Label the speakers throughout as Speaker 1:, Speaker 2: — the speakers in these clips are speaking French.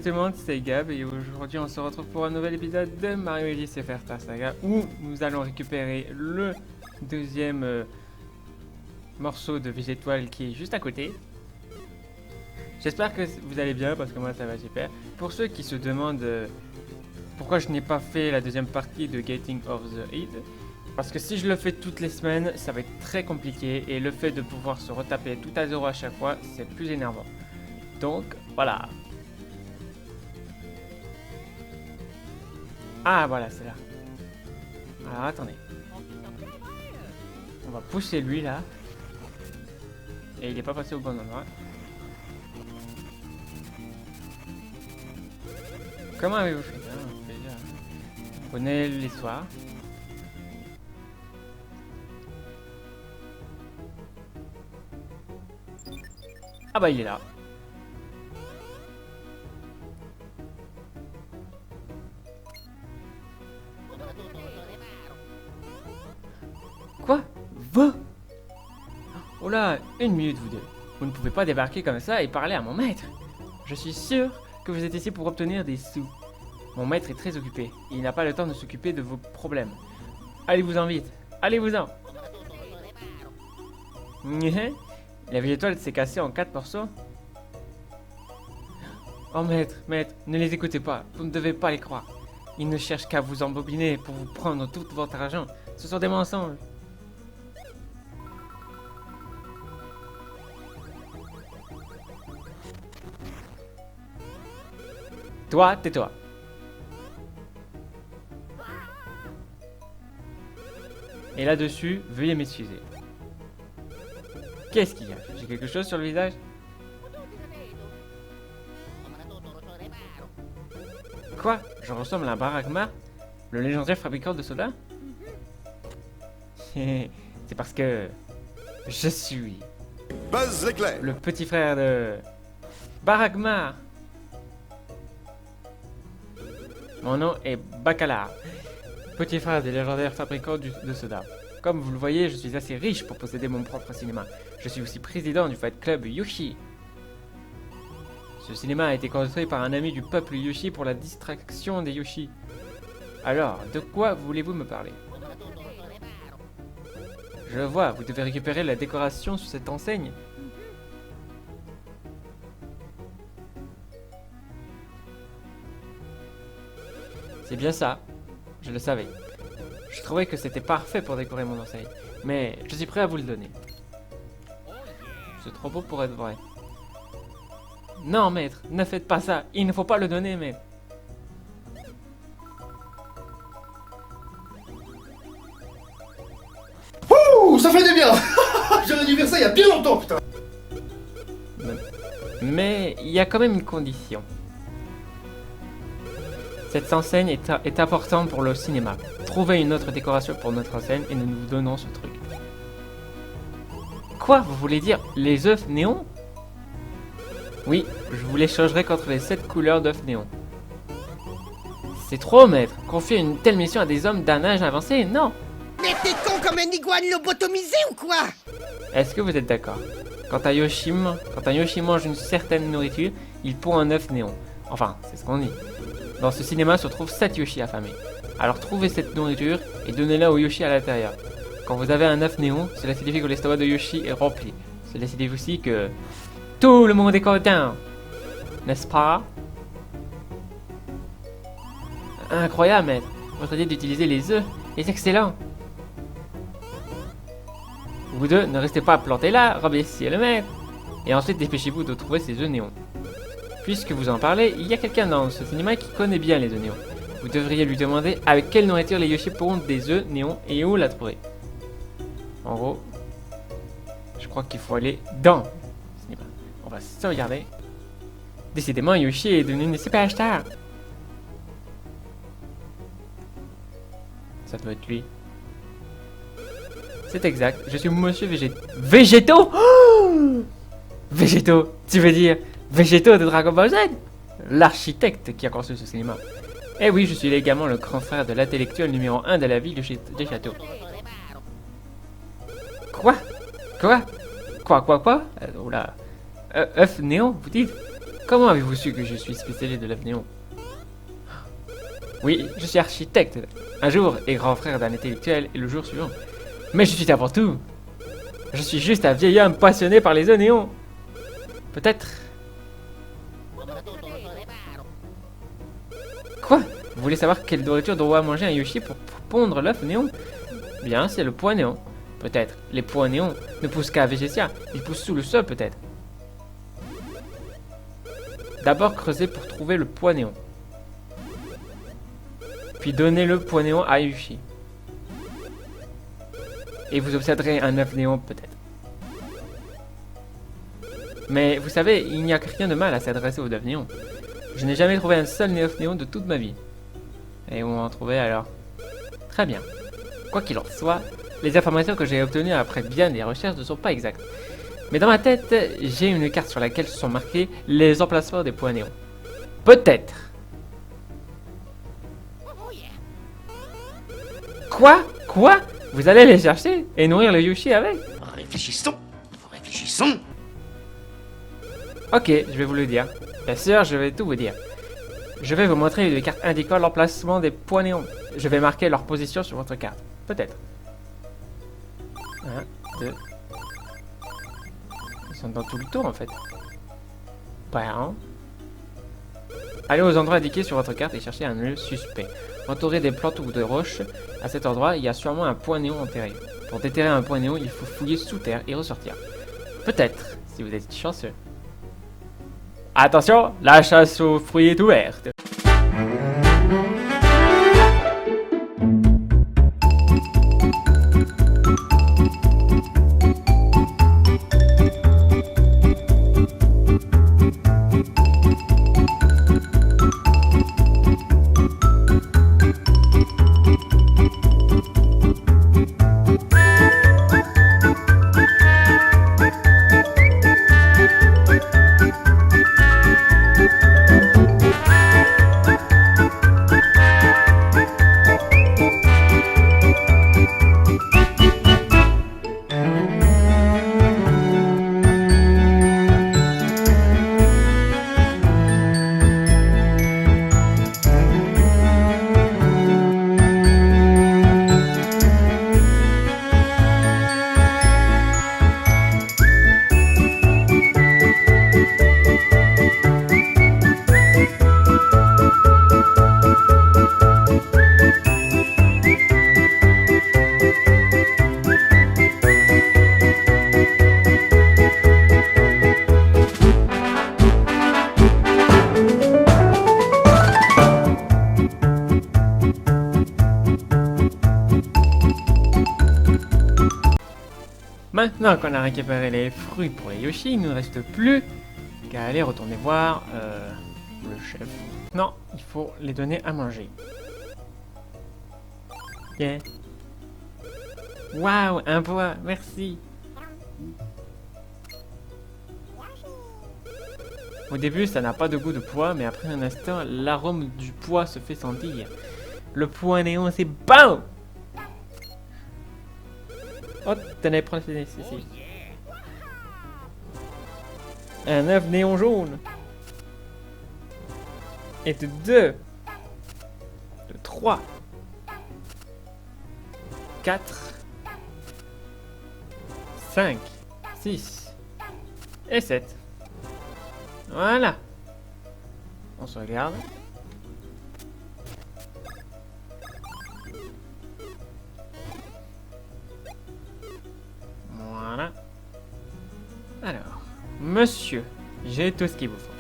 Speaker 1: tout le monde, c'est Gab et aujourd'hui on se retrouve pour un nouvel épisode de Mario Odyssey Star Saga où nous allons récupérer le deuxième morceau de Végétoile qui est juste à côté. J'espère que vous allez bien parce que moi ça va super. Pour ceux qui se demandent pourquoi je n'ai pas fait la deuxième partie de Getting of the Heat, parce que si je le fais toutes les semaines, ça va être très compliqué et le fait de pouvoir se retaper tout à zéro à chaque fois, c'est plus énervant. Donc voilà. Ah voilà, c'est là. Alors attendez. On va pousser lui là. Et il est pas passé au bon endroit. Comment avez-vous fait ça? Prenez l'histoire. Ah bah il est là. Quoi? Va? Oh là, une minute vous deux. Vous ne pouvez pas débarquer comme ça et parler à mon maître. Je suis sûr que vous êtes ici pour obtenir des sous. Mon maître est très occupé. Il n'a pas le temps de s'occuper de vos problèmes. Allez-vous-en vite. Allez-vous-en. La végétale s'est cassée en 4 morceaux. Oh maître, ne les écoutez pas. Vous ne devez pas les croire. Ils ne cherchent qu'à vous embobiner pour vous prendre tout votre argent. Ce sont des mensonges. Toi, tais-toi. Et là-dessus, veuillez m'excuser. Qu'est-ce qu'il y a? J'ai quelque chose sur le visage? Quoi? Je ressemble à un Baragmar? Le légendaire fabricant de soda? C'est parce que je suis
Speaker 2: Buzz l'éclair.
Speaker 1: le petit frère de Baragmar. Mon nom est Bacala, petit frère des légendaires fabricants de soda. Comme vous le voyez, je suis assez riche pour posséder mon propre cinéma. Je suis aussi président du Fight Club Yoshi. Ce cinéma a été construit par un ami du peuple Yoshi pour la distraction des Yoshi. Alors, de quoi voulez-vous me parler? Je vois, vous devez récupérer la décoration sur cette enseigne. C'est bien ça, je le savais. Je trouvais que c'était parfait pour décorer mon enseigne, mais je suis prêt à vous le donner. C'est trop beau pour être vrai. Non, maître, ne faites pas ça. Il ne faut pas le donner, maître.
Speaker 3: Ouh, ça fait du bien. J'aurais dû faire ça il y a bien longtemps, putain.
Speaker 1: Mais il y a quand même une condition. Cette enseigne est importante pour le cinéma. Trouvez une autre décoration pour notre enseigne et nous vous donnons ce truc. Quoi? Vous voulez dire les œufs néons? Oui, je vous l'échangerai contre les 7 couleurs d'œufs néons. C'est trop, maître. Confier une telle mission à des hommes d'un âge avancé? Non.
Speaker 4: Mais t'es con comme un iguane lobotomisé ou quoi?
Speaker 1: Est-ce que vous êtes d'accord? Quand un Yoshi mange une certaine nourriture, il pond un œuf néon. Enfin, c'est ce qu'on dit. Dans ce cinéma se trouvent 7 Yoshi affamés. Alors trouvez cette nourriture et donnez-la aux Yoshi à l'intérieur. Quand vous avez un œuf néon, cela signifie que l'estomac de Yoshi est rempli. Cela signifie aussi que tout le monde est content. N'est-ce pas? Incroyable, maître. Votre idée d'utiliser les œufs est excellent. Vous deux, ne restez pas plantés là, remerciez le maître. Et ensuite, dépêchez-vous de trouver ces œufs néons. Puisque vous en parlez, il y a quelqu'un dans ce cinéma qui connaît bien les œufs néons. Vous devriez lui demander avec quelle nourriture les Yoshi pondent des œufs néons et où la trouver. En gros, je crois qu'il faut aller dans le cinéma. On va sauvegarder. Décidément, Yoshi est devenu une superstar. Ça doit être lui. C'est exact, je suis Monsieur Végéto. Oh, Végéto, tu veux dire Végéto de Dragon Ball Z? L'architecte qui a construit ce cinéma. Eh oui, je suis également le grand frère de l'intellectuel numéro 1 de la ville des châteaux. Quoi? Quoi? Quoi? Oula. œuf néon, vous dites? Comment avez-vous su que je suis spécialiste de l'œuf néon? Oui, je suis architecte. Un jour est grand frère d'un intellectuel et le jour suivant. Mais je suis avant tout. Je suis juste un vieil homme passionné par les œufs néons. Peut-être. Quoi? Vous voulez savoir quelle nourriture doit manger un Yoshi pour pondre l'œuf néon? Bien, c'est le pois néon. Peut-être. Les pois néons ne poussent qu'à Végétia. Ils poussent sous le sol, peut-être. D'abord creuser pour trouver le pois néon. Puis donnez le pois néon à Yoshi. Et vous obtiendrez un œuf néon, peut-être. Mais vous savez, il n'y a rien de mal à s'adresser aux œufs néons. Je n'ai jamais trouvé un seul œuf néon de toute ma vie. Et où en trouver alors? Très bien. Quoi qu'il en soit, les informations que j'ai obtenues après bien des recherches ne sont pas exactes. Mais dans ma tête, j'ai une carte sur laquelle sont marqués les emplacements des pois néons. Peut-être. Quoi? Quoi? Vous allez les chercher et nourrir le Yoshi avec?
Speaker 3: Réfléchissons. Réfléchissons.
Speaker 1: Ok, je vais vous le dire. Bien sûr, je vais tout vous dire. Je vais vous montrer une carte indiquant l'emplacement des pois néons. Je vais marquer leur position sur votre carte. Peut-être. 1, 2. Ils sont dans tout le tour en fait. Pas. Allez aux endroits indiqués sur votre carte et cherchez un lieu suspect. Entouré des plantes ou de roches, à cet endroit, il y a sûrement un point néon enterré. Pour déterrer un point néon, il faut fouiller sous terre et ressortir. Peut-être, si vous êtes chanceux. Attention, la chasse aux fruits est ouverte. Maintenant qu'on a récupéré les fruits pour les Yoshi, il ne nous reste plus qu'à aller retourner voir le chef. Non, il faut les donner à manger. Yeah. Waouh, un pois, merci. Au début, ça n'a pas de goût de pois, mais après un instant, l'arôme du pois se fait sentir. Le pois néon, c'est bon! Oh, tenez, prenez ici. Un œuf néon jaune. Et de 2. De 3. 4. 5. 6. Et 7. Voilà. On se regarde. Voilà. Alors, monsieur, j'ai tout ce qu'il vous faut.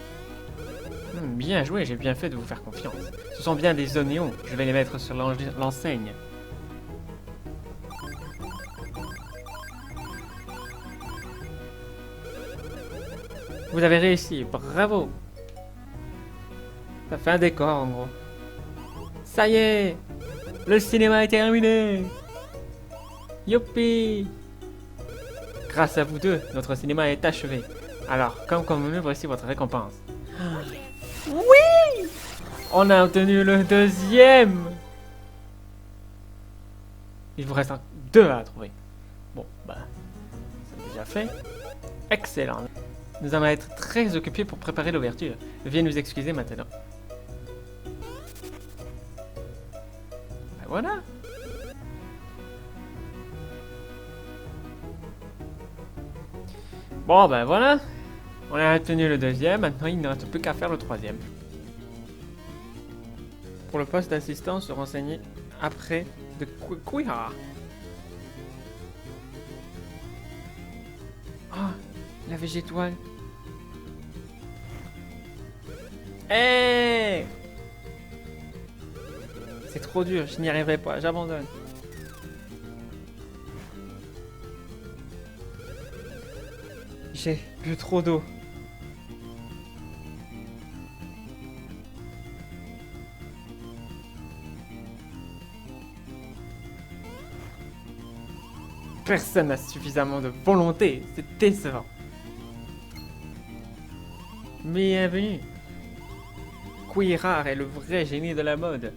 Speaker 1: Bien joué, j'ai bien fait de vous faire confiance. Ce sont bien des œufs néons, je vais les mettre sur l'enseigne. Vous avez réussi, bravo. Ça fait un décor en gros. Ça y est, le cinéma est terminé. Youpi! Grâce à vous deux, notre cinéma est achevé. Alors, comme convenu, voici votre récompense. Oui! On a obtenu le deuxième! Il vous reste 2 à trouver. Bon, bah, c'est déjà fait. Excellent. Nous allons être très occupés pour préparer l'ouverture. Veuillez nous excuser maintenant. Ben voilà. Bon ben voilà. On a obtenu le deuxième, maintenant il ne reste plus qu'à faire le troisième. Pour le poste d'assistant, se renseigner après de Kuiha. Ah, la végétoile. Hey! C'est trop dur, je n'y arriverai pas, j'abandonne. J'ai bu trop d'eau. Personne n'a suffisamment de volonté, c'est décevant. Bienvenue. Kuirar est le vrai génie de la mode.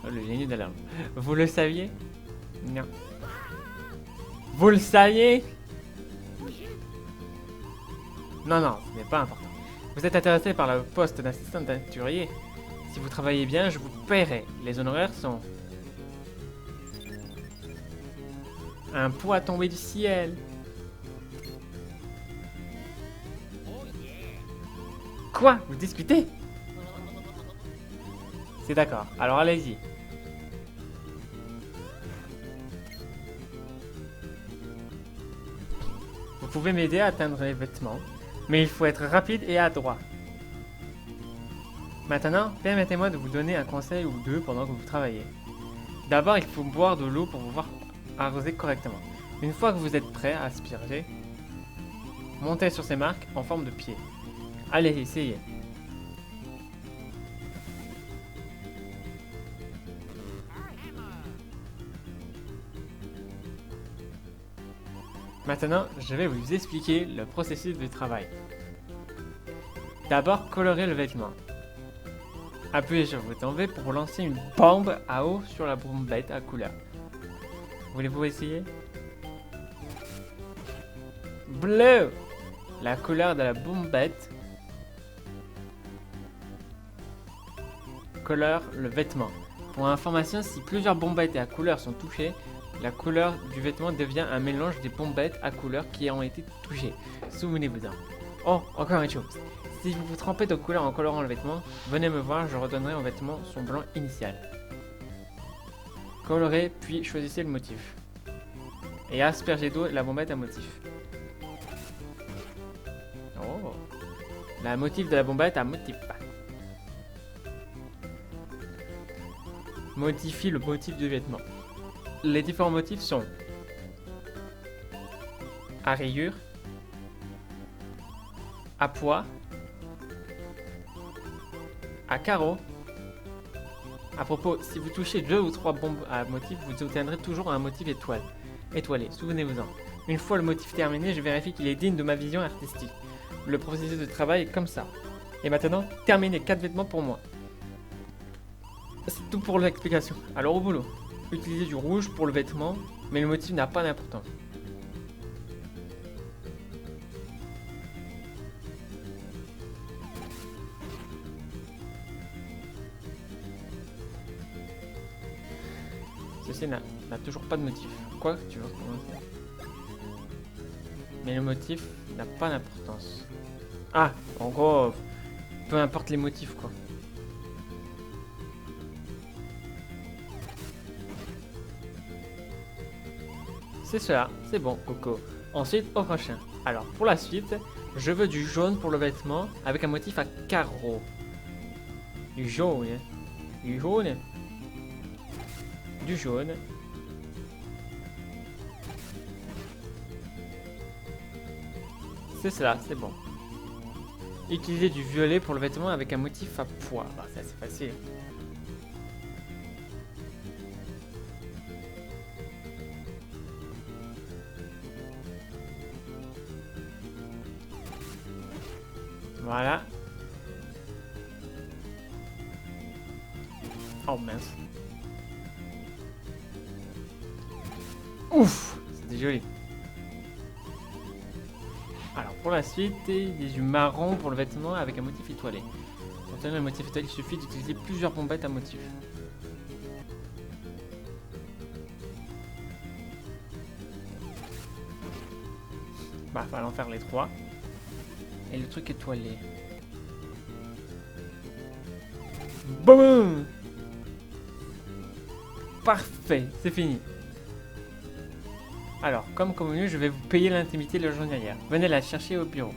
Speaker 1: Le génie de la mode. Vous le saviez? Non. Vous le saviez? Non, non, ce n'est pas important. Vous êtes intéressé par le poste d'assistant teinturier. Si vous travaillez bien, je vous paierai. Les honoraires sont... un poids tombé du ciel. Quoi? Vous discutez? C'est d'accord, alors allez-y. Vous pouvez m'aider à atteindre les vêtements, mais il faut être rapide et adroit. Maintenant, permettez-moi de vous donner un conseil ou deux pendant que vous travaillez. D'abord, il faut boire de l'eau pour pouvoir arroser correctement. Une fois que vous êtes prêt à asperger, montez sur ces marques en forme de pied. Allez, essayez. Maintenant, je vais vous expliquer le processus du travail. D'abord, colorer le vêtement. Appuyez sur le bouton V pour lancer une bombe à eau sur la bombette à couleur. Voulez-vous essayer? Bleu! La couleur de la bombette colore le vêtement. Pour information, si plusieurs bombettes à couleur sont touchées, la couleur du vêtement devient un mélange des bombettes à couleur qui ont été touchées. Souvenez-vous-en. Oh, encore une chose. Si vous vous trompez de couleur en colorant le vêtement, venez me voir, je redonnerai au vêtement son blanc initial. Colorez, puis choisissez le motif. Et aspergez d'eau la bombette à motif. Oh. La motif de la bombette à motif. Modifie le motif du vêtement. Les différents motifs sont à rayures, à pois, à carreaux. À propos, si vous touchez 2 ou 3 bombes à motif, vous obtiendrez toujours un motif étoilé. Souvenez-vous-en. Une fois le motif terminé, je vérifie qu'il est digne de ma vision artistique. Le processus de travail est comme ça. Et maintenant, terminez 4 vêtements pour moi. C'est tout pour l'explication. Alors au boulot. Utilisez du rouge pour le vêtement, mais le motif n'a pas d'importance. Ceci n'a toujours pas de motif. Quoi? Tu veux recommencer? Mais le motif n'a pas d'importance. Ah, en gros, peu importe les motifs, quoi. C'est cela, c'est bon, Coco. Ensuite, au prochain. Alors, pour la suite, je veux du jaune pour le vêtement avec un motif à carreaux. Du jaune. Du jaune. Du jaune. C'est cela, c'est bon. Utilisez du violet pour le vêtement avec un motif à pois. Bah, ça c'est facile. Voilà. Oh mince. Ouf, c'était joli. Alors pour la suite, il y a du marron pour le vêtement avec un motif étoilé. Pour obtenir le motif étoilé, il suffit d'utiliser plusieurs bombettes à motif. Bah, il va en faire les 3. Et le truc étoilé. Boum! Parfait, c'est fini. Alors, comme convenu, je vais vous payer l'intimité de la journalière. Venez la chercher au bureau.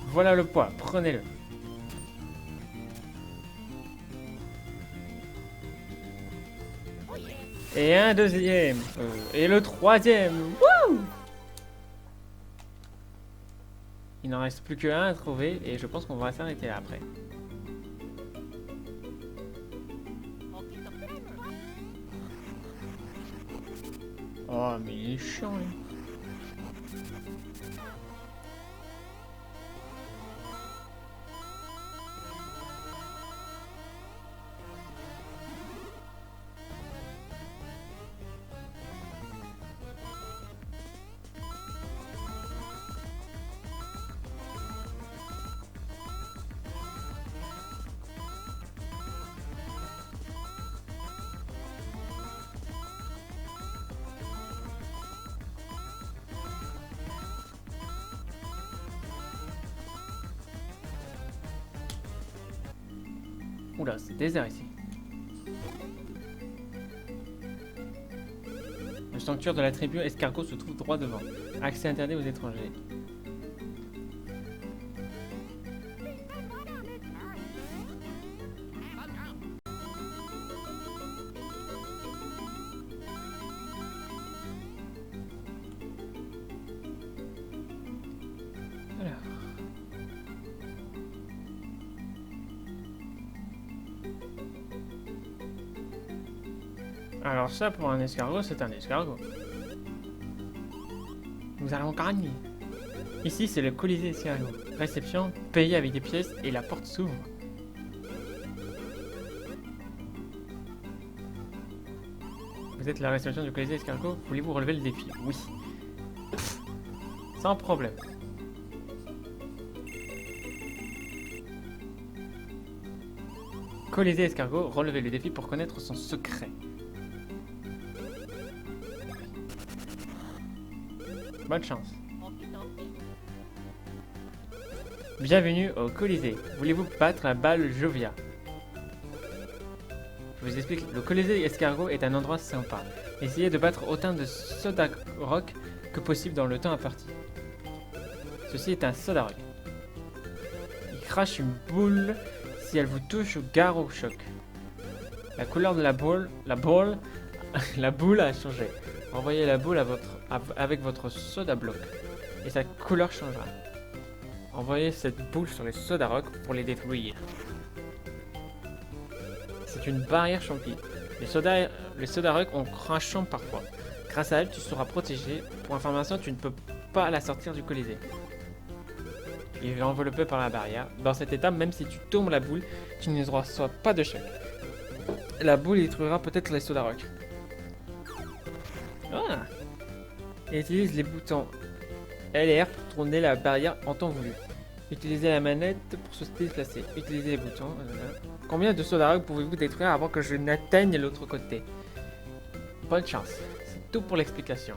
Speaker 1: Voilà le poids, prenez-le. Et un deuxième. Et le troisième. Wouh! Il n'en reste plus qu'un à trouver et je pense qu'on va s'arrêter là après. Oh mais il est chiant lui. Oula, c'est désert ici. Le sanctuaire de la tribu Escargot se trouve droit devant. Accès interdit aux étrangers. Alors ça, pour un escargot, c'est un escargot. Nous allons gagner. Ici, c'est le Colisée Escargot. Réception, payé avec des pièces et la porte s'ouvre. Vous êtes la réception du Colisée Escargot. Voulez-vous relever le défi? Oui. Sans problème. Colisée Escargot, relevez le défi pour connaître son secret. Bonne chance. Bienvenue au Colisée. Voulez-vous battre la balle Jovia? Je vous explique, le Colisée Escargot est un endroit sympa. Essayez de battre autant de soda rock que possible dans le temps imparti. Ceci est un soda rock. Il crache une boule si elle vous touche ou gare au choc. La couleur de la boule a changé. Envoyez la boule avec votre soda bloc et sa couleur changera. Envoyez cette boule sur les soda rock pour les détruire. C'est une barrière champi. Les soda rock ont crachant parfois. Grâce à elle, tu seras protégé. Pour information, tu ne peux pas la sortir du Colisée. Il est enveloppé par la barrière. Dans cet état, même si tu tombes la boule, tu ne reçois pas de choc. La boule détruira peut-être les soda rock. Ah! Et utilise les boutons L et R pour tourner la barrière en temps voulu. Utilisez la manette pour se déplacer. Utilisez les boutons. Combien de soda rock pouvez-vous détruire avant que je n'atteigne l'autre côté? Bonne chance. C'est tout pour l'explication.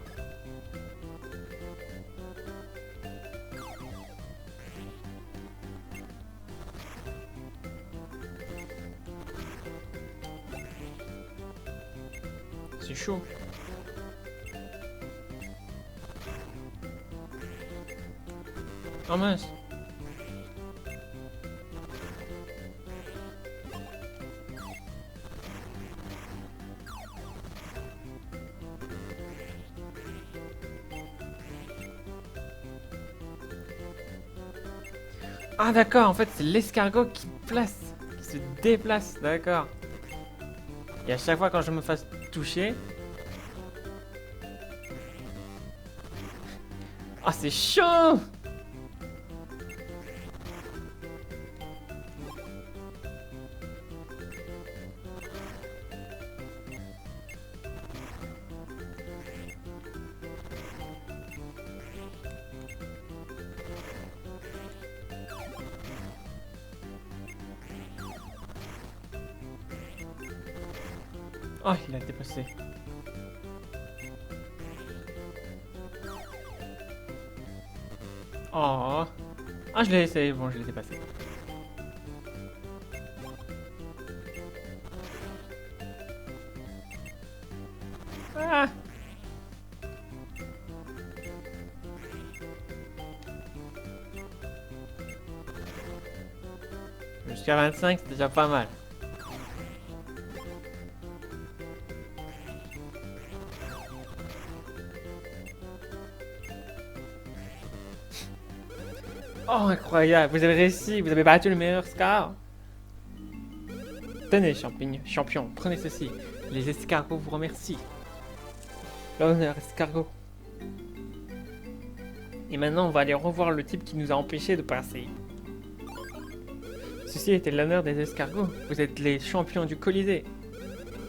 Speaker 1: C'est chaud. Oh mince. Ah d'accord, en fait c'est l'escargot qui se déplace, d'accord. Et à chaque fois quand je me fasse toucher... Ah c'est chaud! Oh, il a dépassé. Oh. Ah, je l'ai essayé. Bon, je l'ai dépassé. Ah. Jusqu'à 25, c'est déjà pas mal. Oh, incroyable, vous avez réussi, vous avez battu le meilleur score. Tenez, champion, prenez ceci. Les escargots vous remercient. L'honneur, escargot. Et maintenant, on va aller revoir le type qui nous a empêchés de passer. Ceci était l'honneur des escargots. Vous êtes les champions du Colisée.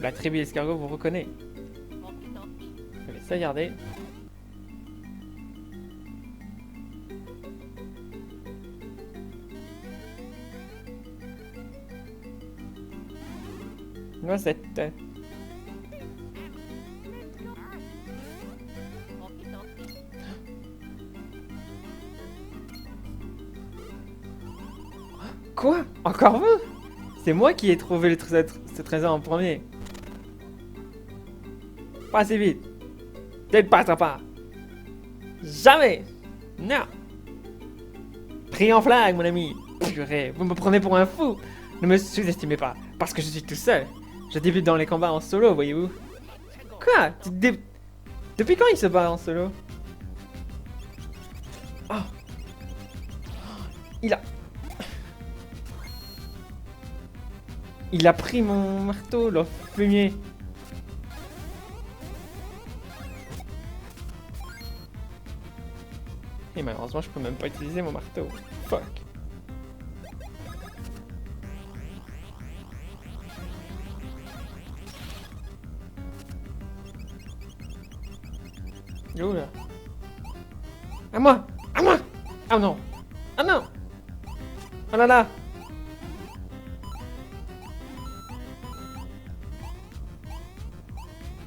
Speaker 1: La tribu escargot vous reconnaît. Je vais ça garder. Noisette. Quoi? Encore vous? C'est moi qui ai trouvé ce trésor en premier. Pas assez vite. Tu ne passeras pas. Jamais. Non. Pris en flag, mon ami. Purée, vous me prenez pour un fou. Ne me sous-estimez pas, parce que je suis tout seul. Je débute dans les combats en solo, voyez-vous. Quoi? Depuis quand il se bat en solo? Oh. Il a pris mon marteau, le fumier. Et malheureusement, je peux même pas utiliser mon marteau. Fuck. Oh là. À moi! À moi! Ah non! Ah non! Oh là là!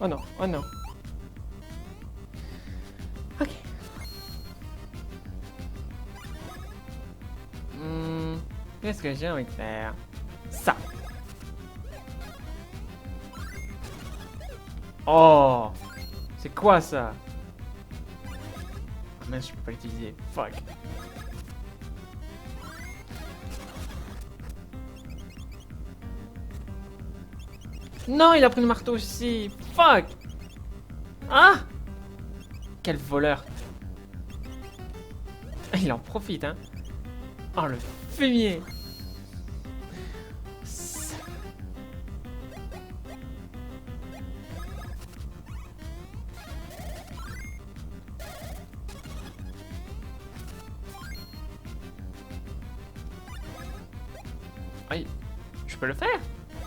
Speaker 1: Oh non, oh non. Ok. Qu'est-ce que j'ai envie de faire? Ça! Oh! C'est quoi ça? Ah mince, je peux pas l'utiliser. Fuck. Non, il a pris le marteau aussi. Fuck. Ah. Quel voleur. Il en profite, hein. Oh, le fumier. Aïe. Je peux le faire.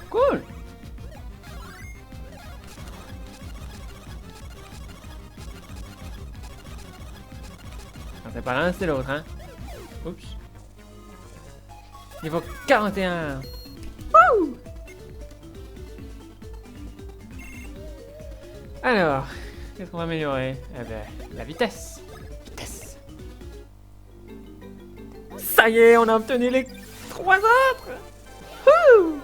Speaker 1: Cool. C'est pas l'un, c'est l'autre, hein. Oups. Niveau 41. Wouh! Alors, qu'est-ce qu'on va améliorer? Eh ben, la vitesse. Vitesse. Ça y est, on a obtenu les 3 autres. Wouh!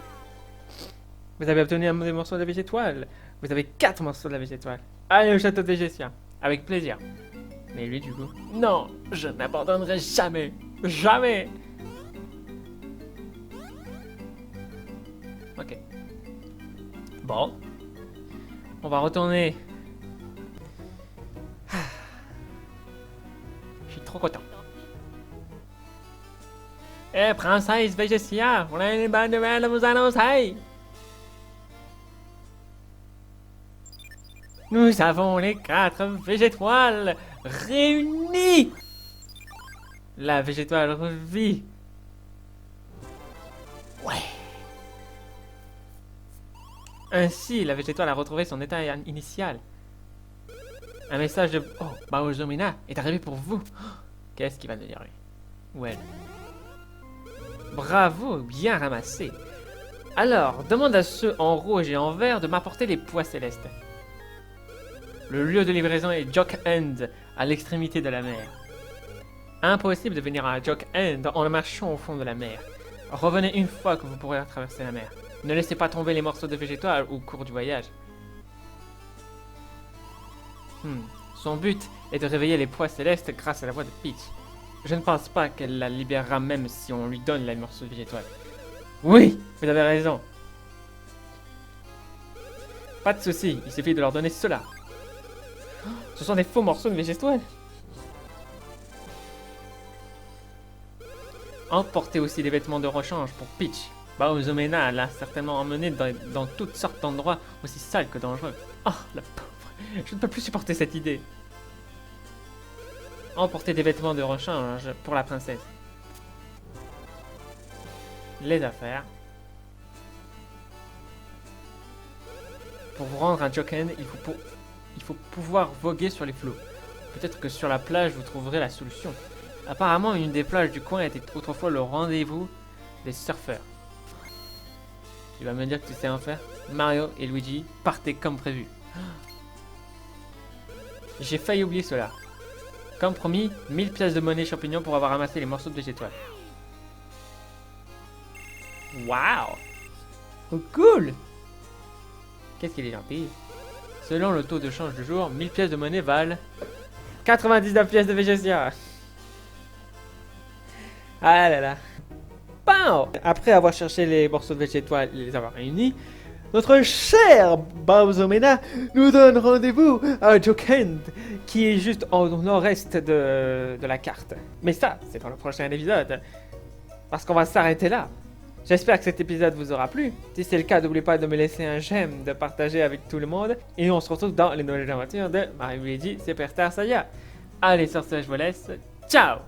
Speaker 1: Vous avez obtenu un des morceaux de la végétoile. Vous avez 4 morceaux de la végétoile. Allez au château de Végétia. Avec plaisir. Mais lui, du coup... Non, je n'abandonnerai jamais. Jamais. Ok. Bon. On va retourner. Je suis trop content. Eh, princesse Végétia, on a une bonne nouvelle à vous annoncer. Nous avons les 4 végétoiles réunies. La végétoile revit. Ouais. Ainsi, la végétoile a retrouvé son état initial. Un message de... Oh, Baozomina est arrivé pour vous. Qu'est-ce qu'il va nous dire, lui? Ouais. Bravo, bien ramassé. Alors, demande à ceux en rouge et en vert de m'apporter les pois célestes. Le lieu de livraison est Jock End, à l'extrémité de la mer. Impossible de venir à Jock End en marchant au fond de la mer. Revenez une fois que vous pourrez traverser la mer. Ne laissez pas tomber les morceaux de végétal au cours du voyage. Son but est de réveiller les pois célestes grâce à la voix de Peach. Je ne pense pas qu'elle la libérera même si on lui donne les morceaux de végétal. Oui, vous avez raison. Pas de souci, il suffit de leur donner cela. Ce sont des faux morceaux de végétal. Emportez aussi des vêtements de rechange pour Peach. Bowsermania l'a certainement emmené dans toutes sortes d'endroits aussi sales que dangereux. Oh, la pauvre. Je ne peux plus supporter cette idée. Emportez des vêtements de rechange pour la princesse. Les affaires. Pour vous rendre à Jock End, il faut pouvoir voguer sur les flots. Peut-être que sur la plage, vous trouverez la solution. Apparemment, une des plages du coin était autrefois le rendez-vous des surfeurs. Tu vas me dire que tu sais en faire? Mario et Luigi partaient comme prévu. J'ai failli oublier cela. Comme promis, 1000 pièces de monnaie champignon pour avoir ramassé les morceaux de végétal. Waouh! Oh, cool! Qu'est-ce qu'il est gentil. Selon le taux de change du jour, 1000 pièces de monnaie valent 99 pièces de végétal. Ah là là. Bam! Après avoir cherché les morceaux de végétal et les avoir réunis, notre cher Bowsermania nous donne rendez-vous à Jock End, qui est juste au nord-est de la carte. Mais ça, c'est dans le prochain épisode, parce qu'on va s'arrêter là. J'espère que cet épisode vous aura plu. Si c'est le cas, n'oubliez pas de me laisser un j'aime, de partager avec tout le monde. Et on se retrouve dans les nouvelles aventures de Mario et Luigi Superstar Saga. Allez, sur ce, je vous laisse. Ciao!